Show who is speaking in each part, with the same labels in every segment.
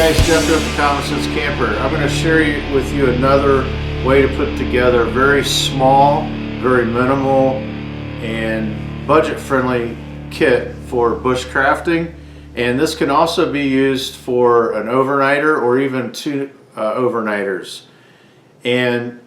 Speaker 1: guys, Jeff here with the Common Sense Camper. I'm going to share with you another way to put together a very small, very minimal, and budget-friendly kit for bushcrafting. And this can also be used for an overnighter or even two overnighters. And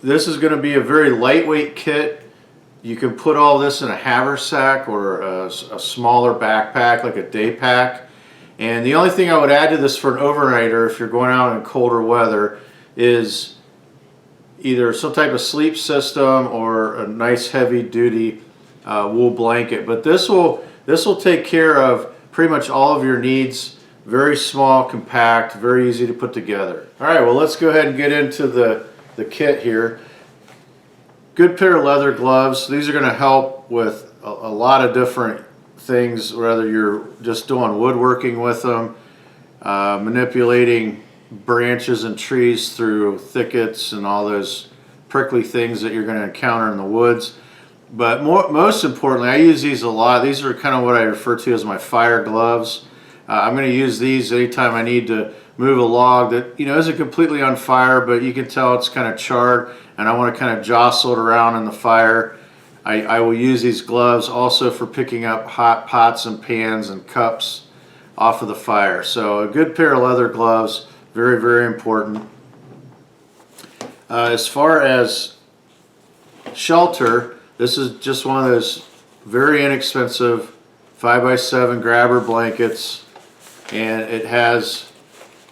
Speaker 1: this is going to be a very lightweight kit. You can put all this in a haversack or a smaller backpack like a day pack. And the only thing I would add to this for an overnighter, if you're going out in colder weather, is either some type of sleep system or a nice heavy duty wool blanket. But this will take care of pretty much all of your needs. Very small, compact, very easy to put together. All right, well, let's go ahead and get into the kit here. Good pair of leather gloves. These are going to help with a lot of different things, whether you're just doing woodworking with them, manipulating branches and trees through thickets and all those prickly things that you're going to encounter in the woods. But most importantly, I use these a lot. These are kind of what I refer to as my fire gloves. I'm going to use these anytime I need to move a log that isn't completely on fire, but you can tell it's kind of charred, and I want to kind of jostle it around in the fire. I will use these gloves also for picking up hot pots and pans and cups off of the fire. So a good pair of leather gloves, very, very important. As far as shelter, this is just one of those very inexpensive 5x7 grabber blankets, and it has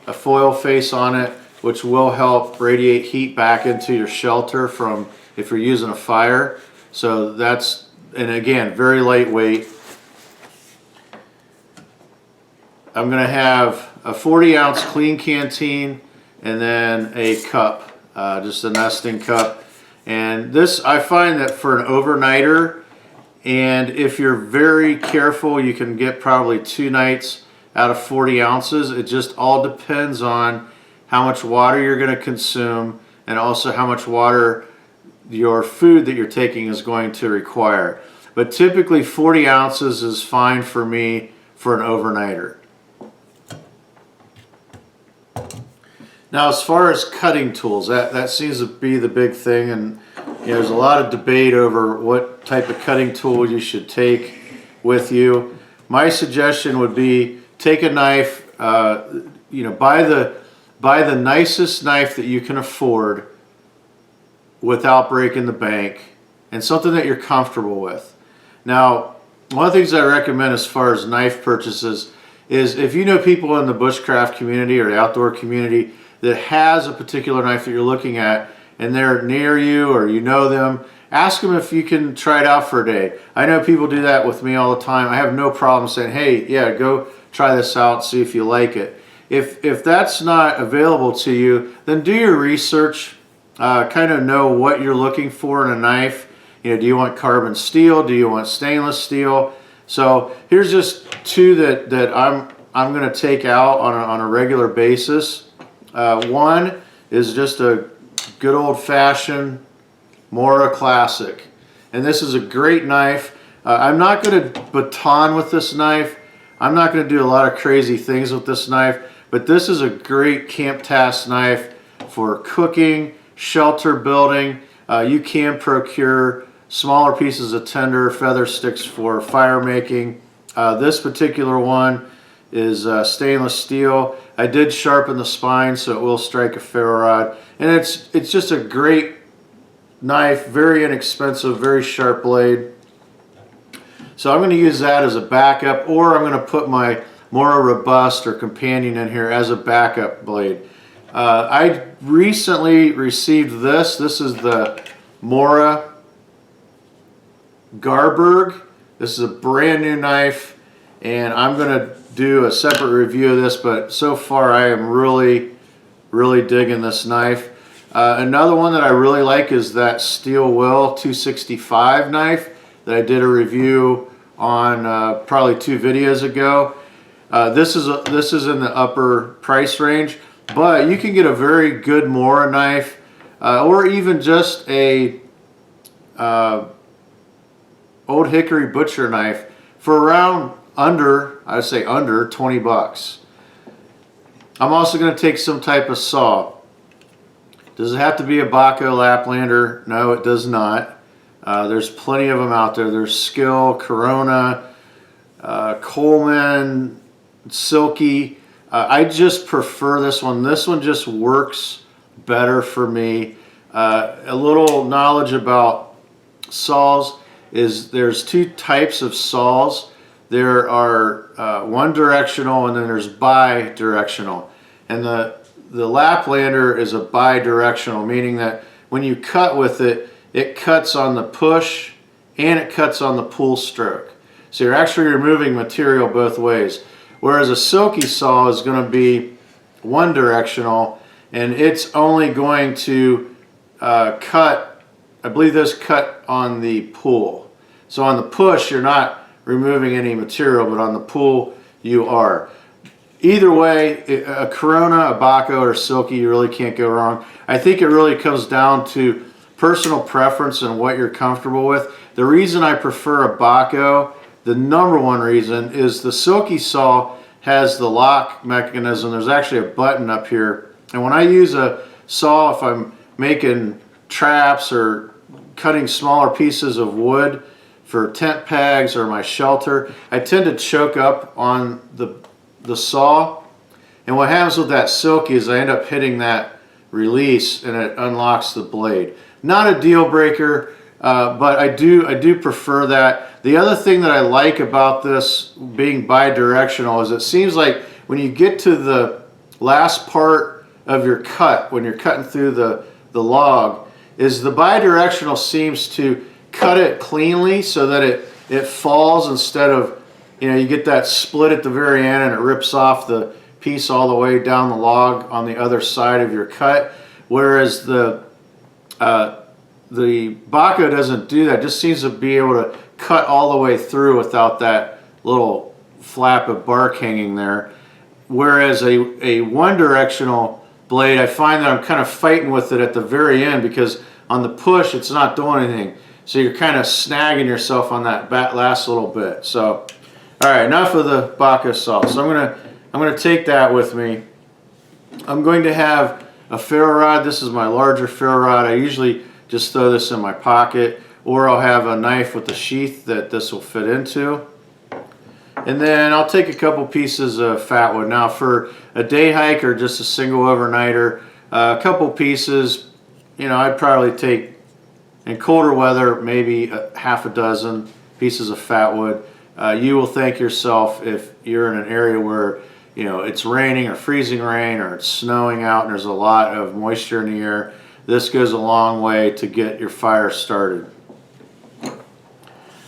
Speaker 1: a foil face on it which will help radiate heat back into your shelter from if you're using a fire. So that's, and again, very lightweight. I'm going to have a 40-ounce clean canteen and then a cup, just a nesting cup. And this, I find that for an overnighter, and if you're very careful, you can get probably 2 nights out of 40 ounces. It just all depends on how much water you're going to consume and also how much water your food that you're taking is going to require. But typically 40 ounces is fine for me for an overnighter. Now, as far as cutting tools, that seems to be the big thing, and there's a lot of debate over what type of cutting tool you should take with you. My suggestion would be take a knife, buy the nicest knife that you can afford without breaking the bank, and something that you're comfortable with. Now, one of the things I recommend as far as knife purchases is if you know people in the bushcraft community or the outdoor community that has a particular knife that you're looking at and they're near you or you know them, ask them if you can try it out for a day. I know people do that with me all the time. I have no problem saying, hey, yeah, go try this out, see if you like it. If that's not available to you, then do your research. Kind of know what you're looking for in a knife. Do you want carbon steel? Do you want stainless steel? So here's just 2 that I'm going to take out on a regular basis. One is just a good old-fashioned Mora Classic, and this is a great knife. I'm not going to baton with this knife. I'm not going to do a lot of crazy things with this knife, but this is a great camp task knife for cooking, shelter building. You can procure smaller pieces of tinder, feather sticks for fire making. This particular one is stainless steel. I did sharpen the spine so it will strike a ferro rod, and it's just a great knife, very inexpensive, very sharp blade. So I'm going to use that as a backup, or I'm going to put my Mora Robust or Companion in here as a backup blade. I recently received this. This is the Mora Garberg. This is a brand new knife, and I'm going to do a separate review of this, but so far I am really, really digging this knife. Another one that I really like is that Steel Will 265 knife that I did a review on probably 2 videos ago. This is in the upper price range, but you can get a very good Mora knife, or even just a old hickory butcher knife for around I would say under 20 bucks. I'm also going to take some type of saw. Does it have to be a Baco Laplander? No, it does not. There's plenty of them out there. There's Skill, Corona, Coleman, Silky. I just prefer this one. This one just works better for me. A little knowledge about saws is there's two types of saws. There are one directional and then there's bi-directional. And the Laplander is a bi-directional, meaning that when you cut with it, it cuts on the push and it cuts on the pull stroke. So you're actually removing material both ways. Whereas a Silky saw is going to be one directional and it's only going to cut, I believe this cut on the pull. So on the push you're not removing any material, but on the pull you are. Either way, a Corona, a Baco, or Silky, you really can't go wrong. I think it really comes down to personal preference and what you're comfortable with. The reason I prefer a Baco, the number one reason, is the Silky saw has the lock mechanism. There's actually a button up here. And when I use a saw, if I'm making traps or cutting smaller pieces of wood for tent pegs or my shelter, I tend to choke up on the saw. And what happens with that Silky is I end up hitting that release and it unlocks the blade. Not a deal breaker, but I do prefer that. The other thing that I like about this being bi-directional is it seems like when you get to the last part of your cut, when you're cutting through the log, is the bi-directional seems to cut it cleanly so that it falls instead of, you know, you get that split at the very end and it rips off the piece all the way down the log on the other side of your cut. Whereas the Baco doesn't do that. It just seems to be able to cut all the way through without that little flap of bark hanging there. Whereas a one-directional blade, I find that I'm kind of fighting with it at the very end because on the push it's not doing anything. So you're kind of snagging yourself on that last little bit. So, all right, enough of the Baco saw. So I'm gonna take that with me. I'm going to have a ferro rod. This is my larger ferro rod. I usually just throw this in my pocket, or I'll have a knife with a sheath that this will fit into. And then I'll take a couple pieces of fat wood. Now for a day hike or just a single overnighter, a couple pieces, you know, I'd probably take, in colder weather, maybe half a dozen pieces of fat wood. You will thank yourself if you're in an area where, you know, it's raining or freezing rain or it's snowing out and there's a lot of moisture in the air. This goes a long way to get your fire started.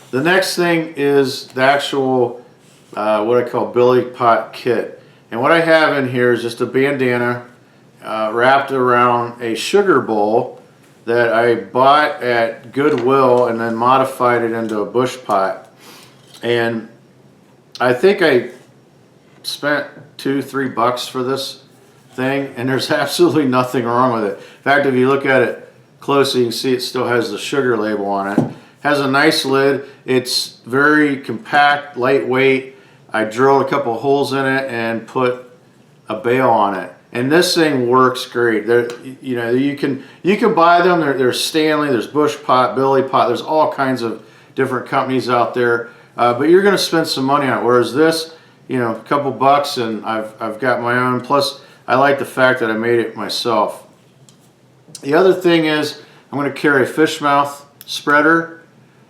Speaker 1: The next thing is the actual, what I call billy pot kit. And what I have in here is just a bandana wrapped around a sugar bowl that I bought at Goodwill and then modified it into a bush pot. And I think I spent $2-3 for this thing, and there's absolutely nothing wrong with it. In fact, if you look at it closely, you can see it still has the sugar label on it. Has a nice lid. It's very compact, lightweight. I drilled a couple holes in it and put a bail on it. And this thing works great. You know, you can buy them. There's Stanley, there's Bush Pot, Billy Pot. There's all kinds of different companies out there. But you're going to spend some money on it. Whereas this, you know, a couple bucks, and I've got my own. Plus, I like the fact that I made it myself. The other thing is I'm going to carry a fish mouth spreader,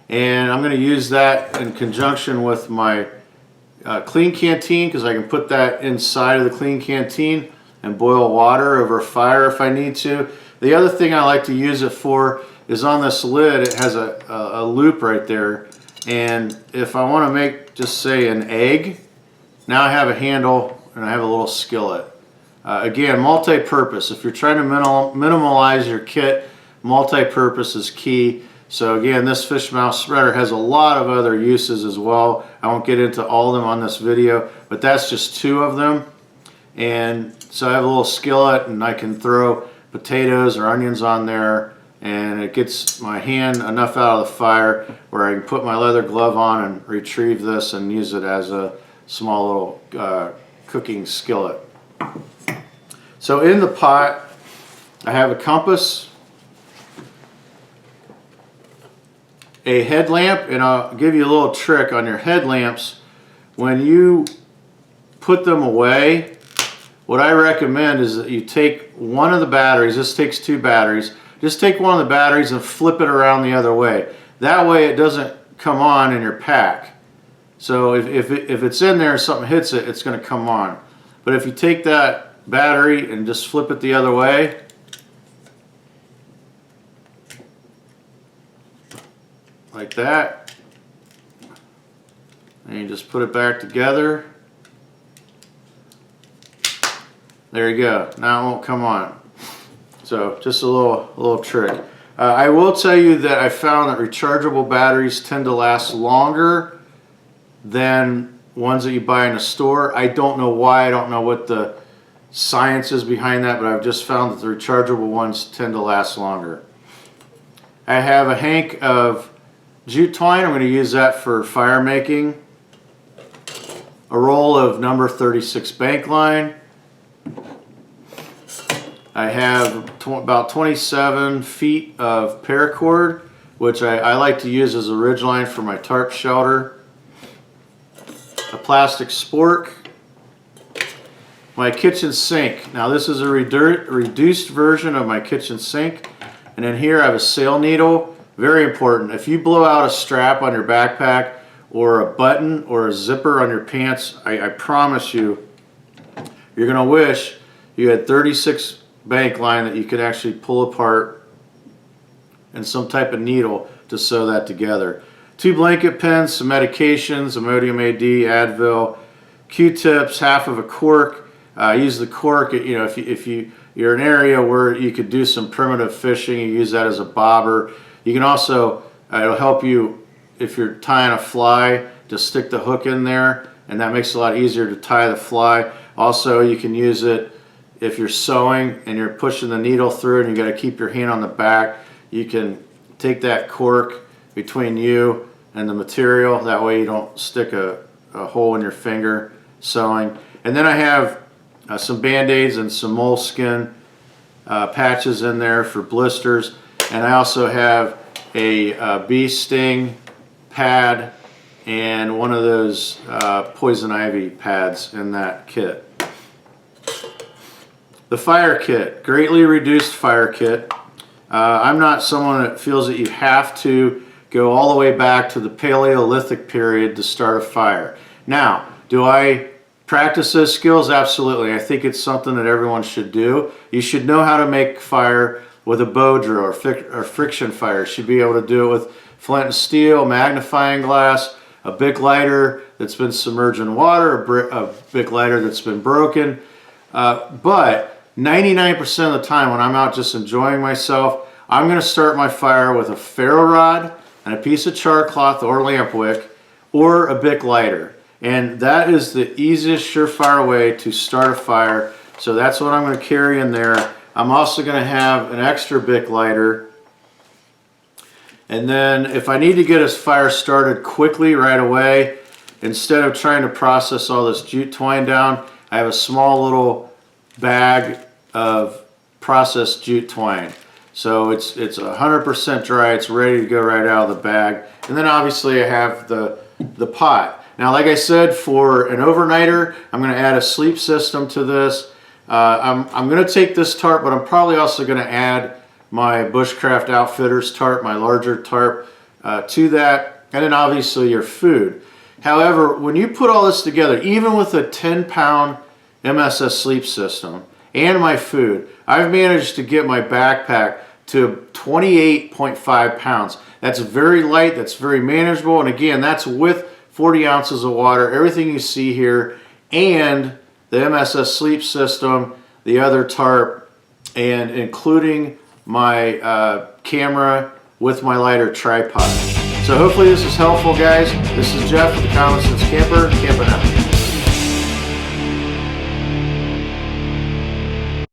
Speaker 1: and I'm going to use that in conjunction with my clean canteen, because I can put that inside of the clean canteen and boil water over a fire if I need to. The other thing I like to use it for is on this lid, it has a loop right there. And if I want to make, just say, an egg, now I have a handle and I have a little skillet. Again, multi-purpose. If you're trying to minimalize your kit, multi-purpose is key. So again, this fish mouth spreader has a lot of other uses as well. I won't get into all of them on this video, but that's just two of them. And so I have a little skillet and I can throw potatoes or onions on there, and it gets my hand enough out of the fire where I can put my leather glove on and retrieve this and use it as a small little cooking skillet. So in the pot, I have a compass, a headlamp, and I'll give you a little trick on your headlamps. When you put them away, what I recommend is that you take one of the batteries. This takes 2 batteries. Just take one of the batteries and flip it around the other way. That way it doesn't come on in your pack. So if it's in there and something hits it, it's going to come on. But if you take that battery and just flip it the other way, like that, and you just put it back together, there you go. Now it won't come on. So just a little trick. I will tell you that I found that rechargeable batteries tend to last longer than ones that you buy in a store. I don't know why. I don't know what the science is behind that, but I've just found that the rechargeable ones tend to last longer. I have a hank of jute twine. I'm going to use that for fire making. A roll of number 36 bank line. I have about 27 feet of paracord, which I like to use as a ridgeline for my tarp shelter. A plastic spork. My kitchen sink. Now this is a reduced version of my kitchen sink. And in here I have a sail needle. Very important. If you blow out a strap on your backpack or a button or a zipper on your pants, I promise you, you're going to wish you had 36 bank line that you could actually pull apart and some type of needle to sew that together. 2 blanket pins, some medications, Imodium AD, Advil, Q-tips, half of a cork. Use the cork, you know, if you're in an area where you could do some primitive fishing, you use that as a bobber. You can also, it'll help you if you're tying a fly to stick the hook in there, and that makes it a lot easier to tie the fly. Also, you can use it if you're sewing and you're pushing the needle through and you got to keep your hand on the back. You can take that cork between you and the material. That way you don't stick a hole in your finger sewing. And then I have some Band-Aids and some moleskin patches in there for blisters. And I also have a bee sting pad and one of those poison ivy pads in that kit. The fire kit, greatly reduced fire kit. I'm not someone that feels that you have to go all the way back to the Paleolithic period to start a fire. Now, do I practice those skills? Absolutely. I think it's something that everyone should do. You should know how to make fire with a bow drill or friction fire. You should be able to do it with flint and steel, magnifying glass, a Bic lighter that's been submerged in water, a Bic lighter that's been broken. But 99% of the time when I'm out just enjoying myself, I'm going to start my fire with a ferro rod and a piece of char cloth or lamp wick or a Bic lighter. And that is the easiest surefire way to start a fire. So that's what I'm going to carry in there. I'm also going to have an extra Bic lighter. And then if I need to get a fire started quickly right away, instead of trying to process all this jute twine down, I have a small little bag of processed jute twine. So it's 100% dry, it's ready to go right out of the bag. And then obviously I have the pot. Now like I said, for an overnighter, I'm going to add a sleep system to this. I'm going to take this tarp, but I'm probably also going to add my Bushcraft Outfitters tarp, my larger tarp, to that, and then obviously your food. However, when you put all this together, even with a 10-pound MSS sleep system and my food, I've managed to get my backpack to 28.5 pounds. That's very light, that's very manageable, and again, that's with 40 ounces of water, everything you see here, and the MSS sleep system, the other tarp, and including my camera with my lighter tripod. So hopefully this is helpful, guys. This is Jeff with the Common Sense Camper, camping out.